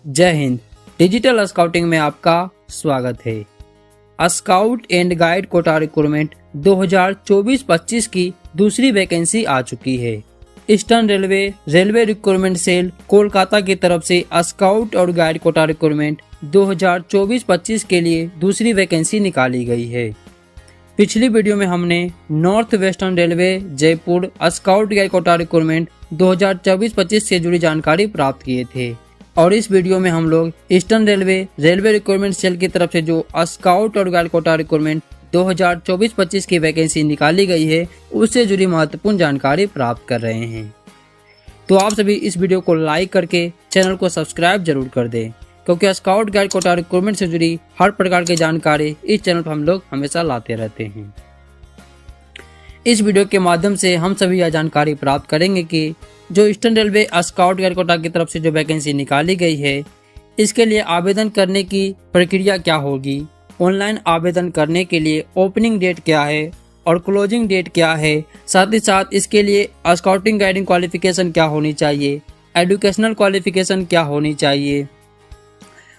जय Hind. Digital scouting में आपका स्वागत है। Scout and guide quota recruitment 2024-25 की दूसरी वैकेंसी आ चुकी है। Eastern railway recruitment cell Kolkata की तरफ से स्काउट और गाइड कोटा रिक्रूटमेंट 2024-25 के लिए दूसरी वैकेंसी निकाली गई है। पिछली वीडियो में हमने North Western Railway Jaipur scout guide quota recruitment 2024-25 से जुड़ी जानकारी प्राप्त किए थे और इस वीडियो में हम लोग ईस्टर्न रेलवे रिक्रूटमेंट सेल की तरफ से जो स्काउट और गाइड कोटा रिक्रूटमेंट 2024-25 की वैकेंसी निकाली गई है उससे जुड़ी महत्वपूर्ण जानकारी प्राप्त कर रहे हैं। तो आप सभी इस वीडियो को लाइक करके चैनल को सब्सक्राइब जरूर कर दें, क्योंकि स्काउट गाइड कोटा रिक्रूटमेंट से जुड़ी हर प्रकार की जानकारी इस चैनल पर हम लोग हमेशा लाते रहते हैं। इस वीडियो के माध्यम से हम सभी यह जानकारी प्राप्त करेंगे कि जो Eastern railway scout guide quota की तरफ से जो वैकेंसी निकाली गई है, इसके लिए आवेदन करने की प्रक्रिया क्या होगी, ऑनलाइन आवेदन करने के लिए ओपनिंग डेट क्या है और क्लोजिंग डेट क्या है, साथ ही साथ इसके लिए स्काउटिंग गाइडिंग क्वालिफिकेशन क्या होनी चाहिए, एजुकेशनल क्वालिफिकेशन क्या होनी चाहिए,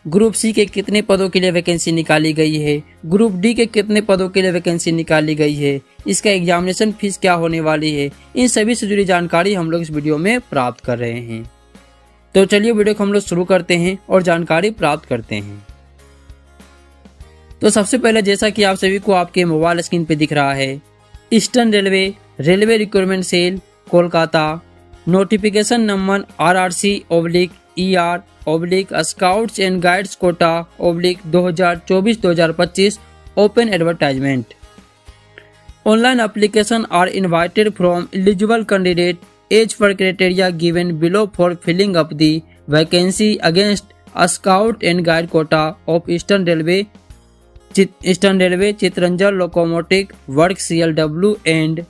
ग्रुप सी के कितने पदों के लिए वैकेंसी निकाली गई है, ग्रुप डी के कितने पदों के लिए वैकेंसी निकाली गई है, इसका एग्जामिनेशन फीस क्या होने वाली है, इन सभी से जुड़ी जानकारी हम लोग इस वीडियो में प्राप्त कर रहे हैं। तो चलिए वीडियो को हम लोग शुरू करते हैं और जानकारी प्राप्त करते हैं। तो सबसे पहले जैसा कि आप सभी को आपके मोबाइल स्क्रीन पे दिख रहा है, eastern railway recruitment cell Kolkata notification number scouts and guides quota 2024-2025 open advertisement. Online application are invited from eligible candidate as per criteria given below for filling up the vacancy against a Scout and Guide quota of Eastern Railway Chittaranjan Locomotive Works CLW and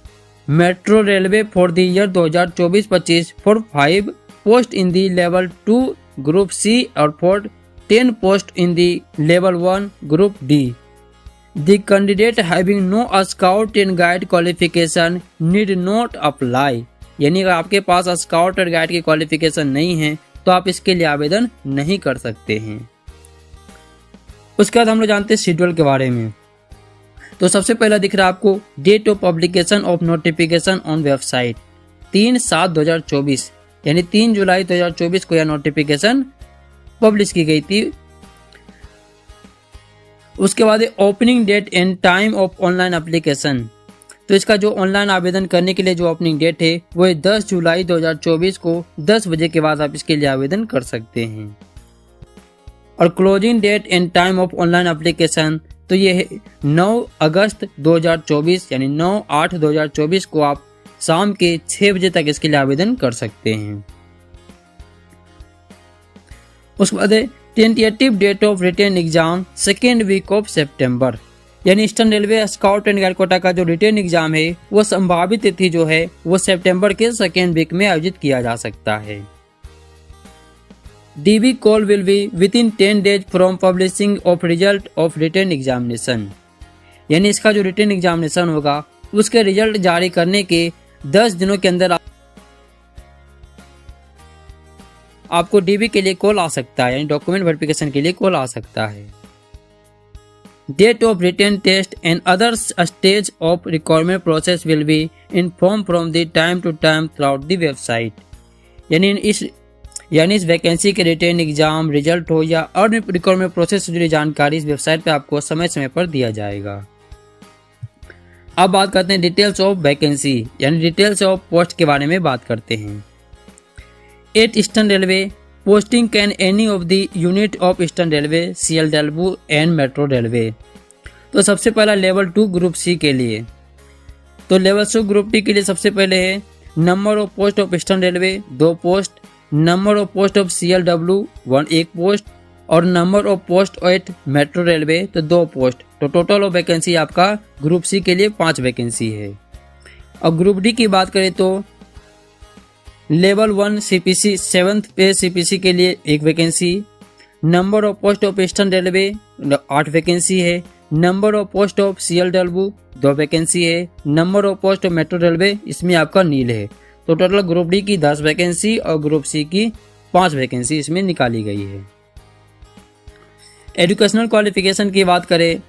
Metro Railway for the year 2024-25 for 5 posts in the level 2 group C or for 10 posts in the level 1 group D. The candidate having no scout and guide qualification need not apply। यानी अगर आपके पास scout और guide की qualification नहीं है तो आप इसके लिए आवेदन नहीं कर सकते हैं। उसके बाद हम लोग जानते हैं शेड्यूल के बारे में। तो सबसे पहला दिख रहा है आपको date of publication of notification on website 3/7/2024, यानी 3 जुलाई 2024 को यह नोटिफिकेशन पब्लिश की गई थी। उसके बाद opening date and time of online application. तो इसका जो ऑनलाइन आवेदन करने के लिए जो ओपनिंग डेट है वो 10 जुलाई 2024 को 10 बजे के बाद आप इसके लिए आवेदन कर सकते हैं। और closing date and time of online application तो ये है 9 अगस्त 2024, यानी 9/8/2024 को आप शाम के 6 बजे तक इसके लिए आवेदन कर सकते हैं। उसके बाद tentative date of written exam 2nd week of सितंबर, यानी eastern railway scout and guide quota का जो रिटेन एग्जाम है वो संभावित तिथि जो है वो सितंबर के 2nd वीक में आयोजित किया जा सकता है। DB call will be within 10 days from publishing of result of written examination, यानी इसका जो रिटेन एग्जामिनेशन होगा उसके रिजल्ट जारी करने के 10 दिनों के अंदर आपको डीबी के लिए कॉल आ सकता है, यानी डॉक्यूमेंट वेरिफिकेशन के लिए कॉल आ सकता है। Date of written test and other stage of requirement process will be inform from the time to time throughout the website, यानी इस वैकेंसी के रिटेन एग्जाम रिजल्ट हो या अन्य रिक्वायरमेंट प्रोसेस से जुड़ी जानकारी इस वेबसाइट पे आपको समय समय पर दिया जाएगा। अब बात करते हैं डिटेल्स ऑफ वैकेंसी, यानी डिटेल्स ऑफ पोस्ट के बारे में बात करते हैं। At Eastern Railway, posting can any of the unit of Eastern Railway, CLW and Metro Railway। तो सबसे पहला लेवल 2 ग्रुप सी के लिए, तो लेवल 2 ग्रुप डी के लिए सबसे पहले है number of post of eastern railway 2 post, number of post of CLW 1 post और number of post at metro railway तो 2 पोस्ट। तो टोटल ऑफ वैकेंसी आपका ग्रुप सी के लिए 5 वैकेंसी है। और ग्रुप डी की बात करें तो लेवल 1 CPC 7th पे CPC के लिए 1 vacancy, number of post of eastern railway 8 vacancy है, number of post of CLW 2 vacancy है, number of post of metro railway इसमें आपका नील है। तो टोटल ग्रुप डी की 10 वैकेंसी और ग्रुप सी की 5 वैकेंसी इसमें निकाली गई है। एजुकेशनल क्वालिफिकेशन की बात करें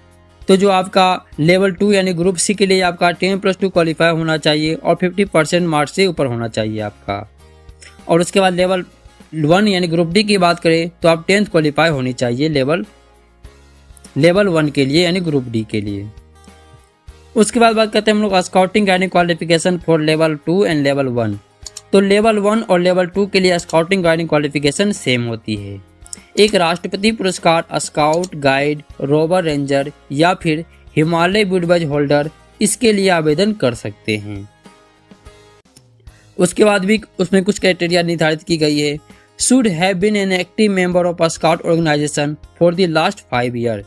तो जो आपका लेवल 2 यानी ग्रुप सी के लिए आपका 10+2 क्वालिफाई होना चाहिए और 50% मार्क्स से ऊपर होना चाहिए आपका। और उसके बाद लेवल 1 यानी ग्रुप डी की बात करें तो आप 10th क्वालिफाई होनी चाहिए लेवल 1 के लिए यानी ग्रुप डी के लिए। उसके बाद बात करते हैं हम लोग scouting guiding qualification for level 2 and level 1। तो लेवल 1 और लेवल 2 के लिए स्काउटिंग गाइडिंग क्वालिफिकेशन सेम होती है। एक राष्ट्रपति पुरस्कार स्काउट गाइड रोवर रेंजर या फिर हिमालय वुड बैज होल्डर इसके लिए आवेदन कर सकते हैं। उसके बाद भी उसमें कुछ क्राइटेरिया निर्धारित की गई है। Should have been an active member of scout organisation for the last 5 year,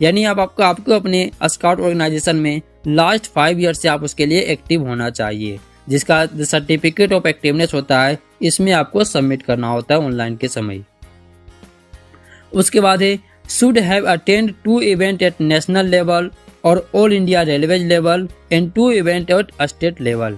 यानी आपको अपने स्काउट ऑर्गेनाइजेशन में लास्ट 5 ईयर से आप उसके लिए एक्टिव होना चाहिए, जिसका सर्टिफिकेट ऑफ एक्टिवनेस होता है इसमें आपको सबमिट करना होता है ऑनलाइन के समय। उसके बाद है should have attend 2 event at national level और all India railways level and 2 event at state level,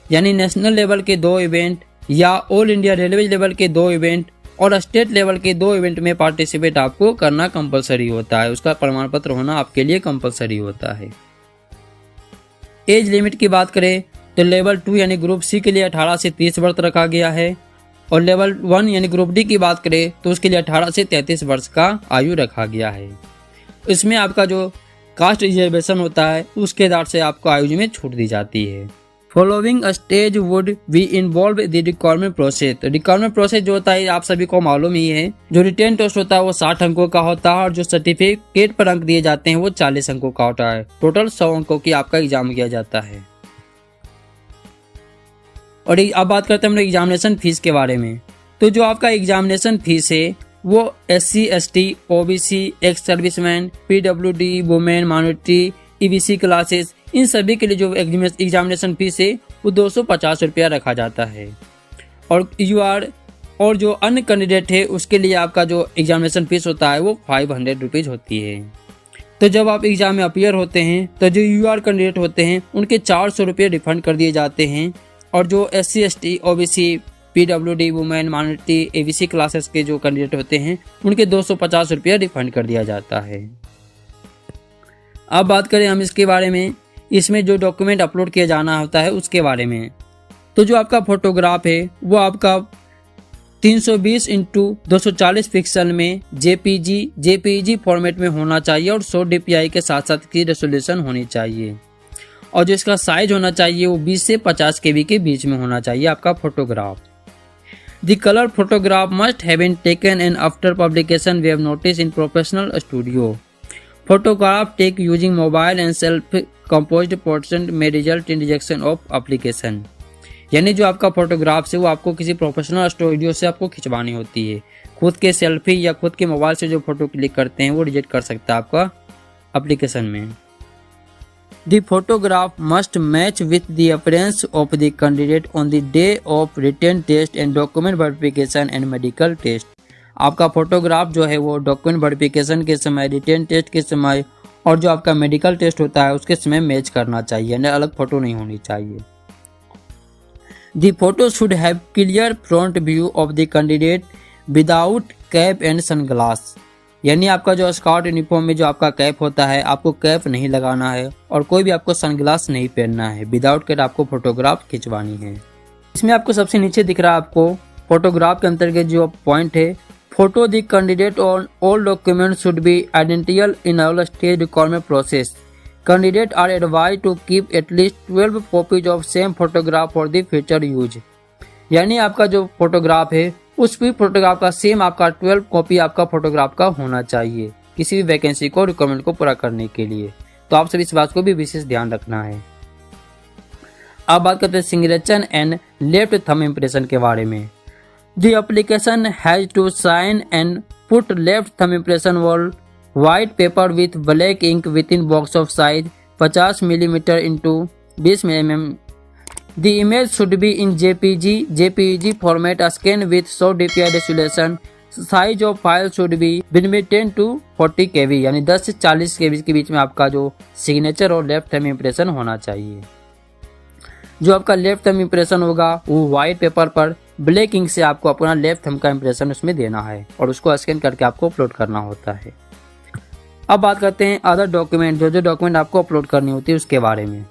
यानी नेशनल लेवल के 2 इवेंट या ऑल इंडिया रेलवेज लेवल के 2 इवेंट और स्टेट लेवल के 2 इवेंट में पार्टिसिपेट आपको करना कंपलसरी होता है। उसका प्रमाण पत्र होना आपके लिए कंपलसरी होता है। एज लिमिट की बात करें तो लेवल 2 यानी ग्रुप सी के लिए 18 से 30 वर्ष रखा गया है और लेवल 1 यानी ग्रुप डी की बात करें तो उसके लिए 18 से 33 वर्ष का आयु रखा गया है। इसमें आपका जो कास्ट रिजर्वेशन होता है उसके आधार से आपको आयु में छूट दी जाती है। Following stage would be involve the requirement process. तो रिक्वायरमेंट प्रोसेस जो होता है आप सभी को मालूम ही है। जो रिटेन टेस्ट होता है वो 60 अंकों का होता है और जो सर्टिफिकेट पर अंक दिए जाते हैं वो 40 अंकों का होता है। टोटल 100 अंकों की आपका एग्जाम किया जाता है। और अब बात करते हैं हम लोग एग्जामिनेशन फीस के बारे में। तो जो आपका एग्जामिनेशन फीस है वो SC ST OBC ex serviceman PWD women minority EBC classes in सभी के लिए जो एग्जामिनेशन फीस है वो 250 रुपया रखा जाता है। और जो अन्य कैंडिडेट है उसके लिए आपका जो एग्जामिनेशन फीस होता है वो 500 रुपीज़ होती है। तो जब आप एग्जाम में अपीयर होते हैं तो जो UR कैंडिडेट होते हैं उनके 400 रुपये रिफंड कर दिए जाते हैं और जो SC ST OBC PWD women minority ABC classes के जो कैंडिडेट होते हैं उनके 250 रुपया रिफंड कर दिया जाता है। अब बात करें हम इसके बारे में, इसमें जो डॉक्यूमेंट अपलोड किया जाना होता है उसके बारे में। तो जो आपका फोटोग्राफ है वो आपका 320x240 पिक्सल में JPG फॉर्मेट में होना चाहिए और 100 DPI के साथ साथ की रेजोल्यूशन होनी चाहिए और जो इसका साइज होना चाहिए वो 20 से 50 KB के बीच में होना चाहिए आपका photograph. The colour photograph must have been taken and after publication we have notice in professional studio. Photograph take using mobile and self composed portrait में result in rejection of application, यानी जो आपका photograph है वो आपको किसी professional studio से आपको खिंचवानी होती है। खुद के सेल्फी या खुद के मोबाइल से जो फोटो क्लिक करते हैं वो रिजेक्ट कर सकता है आपका एप्लीकेशन में। The photograph must match with the appearance of the candidate on the day of written test and document verification and medical test। आपका फोटोग्राफ जो है वो डॉक्यूमेंट वेरिफिकेशन के समय, रिटेन टेस्ट के समय और जो आपका मेडिकल टेस्ट होता है उसके समय मैच करना चाहिए, यानी अलग फोटो नहीं होनी चाहिए। The photo should have clear front view of the candidate without cap and sunglass, यानी आपका जो स्काउट यूनिफॉर्म में जो आपका कैप होता है आपको कैप नहीं लगाना है और कोई भी आपको सनग्लास नहीं पहनना है। विदाउट कैप आपको फोटोग्राफ खिंचवानी है। इसमें आपको सबसे नीचे दिख रहा है आपको फोटोग्राफ के अंतर्गत जो पॉइंट है, photo the candidate on all document should be identical in all stage requirement process. Candidate are advise to keep at least 12 copies of same photograph for the future use, यानी आपका जो फोटोग्राफ है उस भी फोटोग्राफ का same आपका 12 copy आपका photograph का होना चाहिए किसी भी वैकेंसी को रिक्वायरमेंट को पूरा करने के लिए। तो आप सभी इस बात को भी विशेष ध्यान रखना है। अब बात करते हैं signature and left thumb impression के बारे में। The application has to sign and put left thumb impression on white paper with black ink with in box of size 50 millimetre into 20 mm। The image should be in JPG format scanned with 100 DPI resolution। Size of file should be between 10 to 40 KB, यानी 10 से 40 KB के बीच में आपका जो signature और left thumb impression होना चाहिए। जो आपका लेफ्ट थंब इम्प्रेशन होगा वो व्हाइट पेपर पर ब्लैक इंक से आपको अपना लेफ्ट थंब का इम्प्रेशन उसमें देना है और उसको स्कैन करके आपको अपलोड करना होता है। अब बात करते हैं अदर डॉक्यूमेंट, जो डॉक्यूमेंट आपको अपलोड करनी होती है उसके बारे में।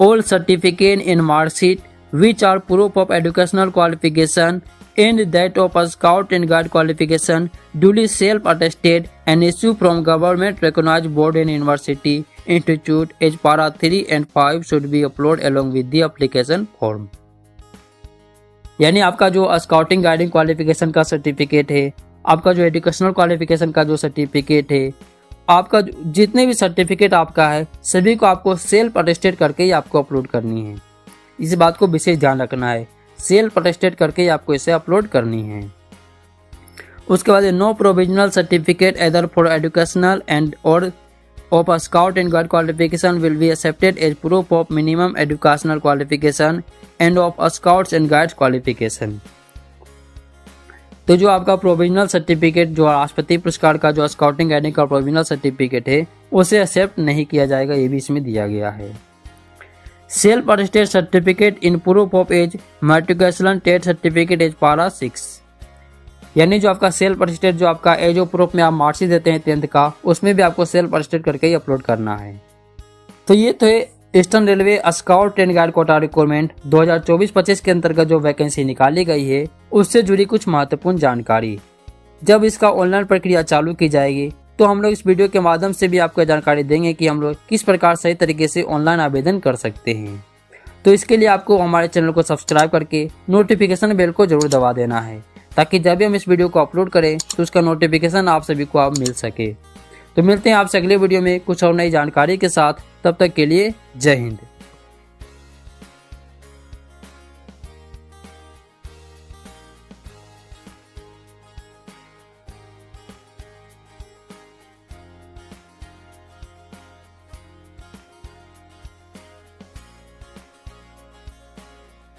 All certificate in marksheet which are proof of educational qualification and that of a scout and guide qualification duly self-attested and issued from government recognized board and university institute as para 3 and 5 should be uploaded along with the application form। यानी आपका जो scouting guiding qualification का certificate है, आपका जो educational qualification का जो certificate है, आपका जितने भी सर्टिफिकेट आपका है सभी को आपको सेल्फ अटेस्टेड करके ही आपको अपलोड करनी है। इस बात को विशेष ध्यान रखना है, सेल्फ अटेस्टेड करके आपको इसे अपलोड करनी है। उसके बाद no provisional certificate either for educational and और of a scout and guide qualification will be accepted as proof of minimum educational qualification and of a scouts and guides qualification. तो जो आपका प्रोविजनल सर्टिफिकेट, जो राष्ट्रपति पुरस्कार का जो scouting guiding का प्रोविजनल सर्टिफिकेट है, उसे एक्सेप्ट नहीं किया जाएगा, ये भी इसमें दिया गया है। Self attested certificate in proof of age matriculation TET certificate as para 6, यानी जो आपका सेल्फ अटेस्टेड जो आपका एज ऑफ प्रूफ में आप मार्कशीट देते हैं 10th का, उसमें भी आपको सेल्फ अटेस्टेड करके ही अपलोड करना है। तो ये तो है eastern railway scout and guide quota recruitment 2024-25 के अंतर्गत जो वैकेंसी निकाली गई है उससे जुड़ी कुछ महत्वपूर्ण जानकारी। जब इसका ऑनलाइन प्रक्रिया चालू की जाएगी तो हम लोग इस वीडियो के माध्यम से भी आपको जानकारी देंगे कि हम लोग किस प्रकार सही तरीके से ऑनलाइन आवेदन कर सकते हैं। तो इसके लिए आपको हमारे चैनल को सब्सक्राइब करके नोटिफिकेशन बेल को जरूर दबा देना है, ताकि जब भी हम इस वीडियो को अपलोड करें तो उसका नोटिफिकेशन आप सभी को आप मिल सके। तो मिलते हैं आपसे अगले वीडियो में कुछ और नई जानकारी के साथ, तब तक के लिए जय हिंद।